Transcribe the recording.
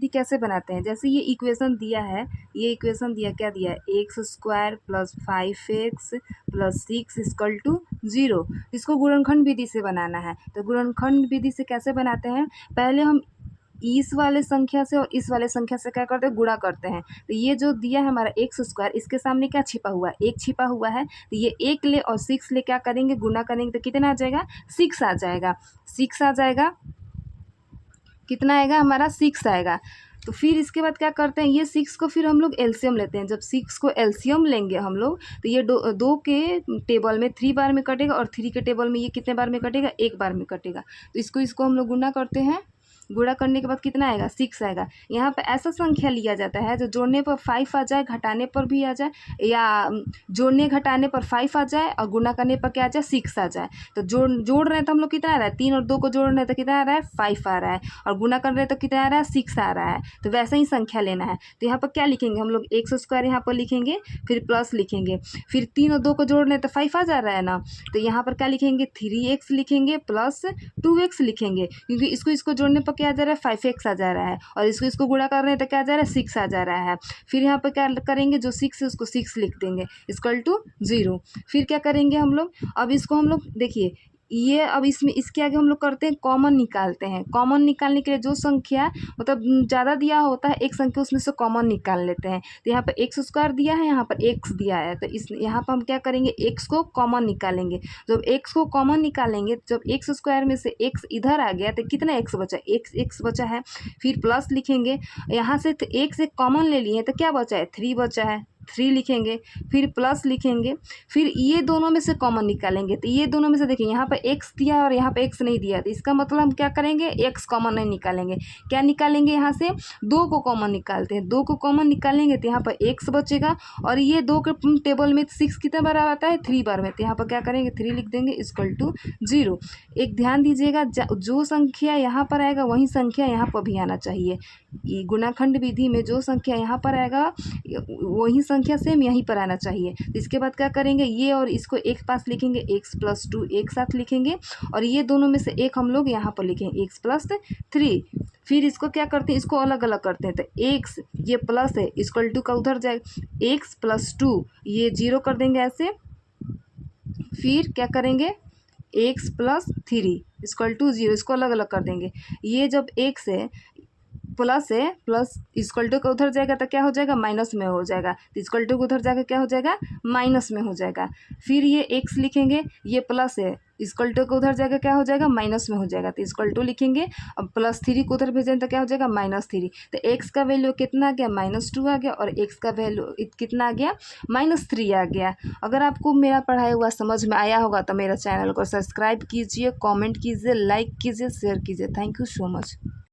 विधि कैसे बनाते हैं, जैसे ये इक्वेशन दिया है, ये इक्वेशन दिया क्या दिया है, x square plus 5x plus 6 equal to 0। इसको गुणनखंड विधि से बनाना है। तो गुणनखंड विधि से कैसे बनाते हैं, पहले हम इस वाले संख्या से और इस वाले संख्या से क्या करते हैं, गुणा करते हैं। तो ये जो दिया है हमारा एक्स स्क्वायर, इसके सामने क्या छिपा हुआ है, एक छिपा हुआ है। तो ये एक ले और 6 ले क्या करेंगे, गुणा करेंगे तो कितना आ जाएगा, 6 आ जाएगा। 6 आ जाएगा, कितना आएगा हमारा, 6 आएगा। तो फिर इसके बाद क्या करते हैं, ये 6 को फिर हम लोग एलसीएम लेते हैं। जब 6 को एलसीएम लेंगे हम लोग, तो ये दो के टेबल में 3 बार में कटेगा और 3 के टेबल में ये कितने बार में कटेगा, 1 बार में कटेगा। तो इसको हम लोग गुणा करते हैं। गुणा करने के बाद कितना आएगा, 6 आएगा। यहाँ पे ऐसा संख्या लिया जाता है जो जोड़ने पर 5 आ जाए, घटाने पर भी आ जाए, या जोड़ने घटाने पर 5 आ जाए और गुणा करने पर क्या आ जाए, 6 आ जाए। तो जोड़ रहे हैं तो हम लोग कितना आ रहा है, 3 और 2 को जोड़ रहे हैं तो कितना आ रहा है, 5 आ रहा है, और गुणा कर रहे हैं तो कितना आ रहा है, 6 आ रहा है। तो वैसा ही संख्या लेना है। तो यहाँ पर क्या लिखेंगे हम लोग, एक्स स्क्वायर यहाँ पर लिखेंगे, फिर प्लस लिखेंगे, फिर 3 और 2 को जोड़ रहे हैं तो 5 आ जा रहा है ना। तो यहाँ पर क्या लिखेंगे, 3x लिखेंगे प्लस 2x लिखेंगे, क्योंकि इसको जोड़ने पर क्या आ जा रहा है, 5x आ जा रहा है, और इसको गुणा कर रहे हैं तो क्या आ जा रहा है, 6 आ जा रहा है। फिर यहाँ पर क्या करेंगे, जो 6 है उसको 6 लिख देंगे इक्वल टू 0। फिर क्या करेंगे हम लोग, अब इसको हम लोग देखिए, ये अब इसमें इसके आगे हम लोग करते हैं कॉमन निकालते हैं। कॉमन निकालने के लिए जो संख्या मतलब ज़्यादा दिया होता है एक संख्या, उसमें से कॉमन निकाल लेते हैं। तो यहाँ पर एक्स स्क्वायर दिया है, यहाँ पर एक्स दिया है, तो इस यहाँ पर हम क्या करेंगे, एक्स को कॉमन निकालेंगे। जब एक्स को कॉमन निकालेंगे, जब एक्स स्क्वायर में से एक्स इधर आ गया तो कितना एक्स बचा, एक्स बचा है। फिर प्लस लिखेंगे, यहाँ से तो एक्स एक कॉमन ले लिए तो क्या बचा है, 3 बचा है, 3 लिखेंगे। फिर प्लस लिखेंगे, फिर ये दोनों में से कॉमन निकालेंगे। तो ये दोनों में से देखिए, यहाँ पर एक्स दिया है और यहाँ पर एक्स नहीं दिया, तो इसका मतलब हम क्या करेंगे, एक्स कॉमन नहीं निकालेंगे। क्या निकालेंगे, यहाँ से 2 को कॉमन निकालते हैं। 2 को कॉमन निकालेंगे तो यहाँ पर एक्स बचेगा, और ये 2 के टेबल में 6 कितने बार आता है, 3 बार में। तो यहाँ पर क्या करेंगे, 3 लिख देंगे इक्वल टू 0। एक ध्यान दीजिएगा, जो संख्या यहाँ पर आएगा वही संख्या यहाँ पर भी आना चाहिए। ये गुणाखंड विधि में जो संख्या यहाँ पर आएगा वही संख्या सेम यहीं पर आना चाहिए। तो इसके बाद क्या करेंगे, ये और इसको एक पास लिखेंगे, एक्स प्लस 2 एक साथ लिखेंगे, और ये दोनों में से एक हम लोग यहाँ पर लिखेंगे, एक्स प्लस 3। फिर इसको क्या करते हैं, इसको अलग अलग करते हैं। तो एक्स ये प्लस है, इक्वल टू का उधर जाएगा, एक्स प्लस 2 ये 0 कर देंगे ऐसे। फिर क्या करेंगे, एक्स प्लस 3 इक्वल टू 0, इसको अलग अलग कर देंगे। ये जब एक्स है प्लस है, प्लस इक्वल टू का उधर जाएगा तो क्या हो जाएगा, माइनस में हो जाएगा। तो इक्वल टू का उधर जाकर क्या हो जाएगा, माइनस में हो जाएगा। फिर ये एक्स लिखेंगे, ये प्लस है, इक्वल टू का उधर जाकर क्या हो जाएगा, माइनस में हो जाएगा। तो इक्वल टू लिखेंगे, अब प्लस 3 को उधर भेजेंगे तो क्या हो जाएगा, -3। तो एक्स का वैल्यू कितना आ गया, -2 आ गया, और एक्स का वैल्यू कितना आ गया, -3 आ गया। अगर आपको मेरा पढ़ाया हुआ समझ में आया होगा तो मेरा चैनल को सब्सक्राइब कीजिए, कॉमेंट कीजिए, लाइक कीजिए, शेयर कीजिए। Thank you so much.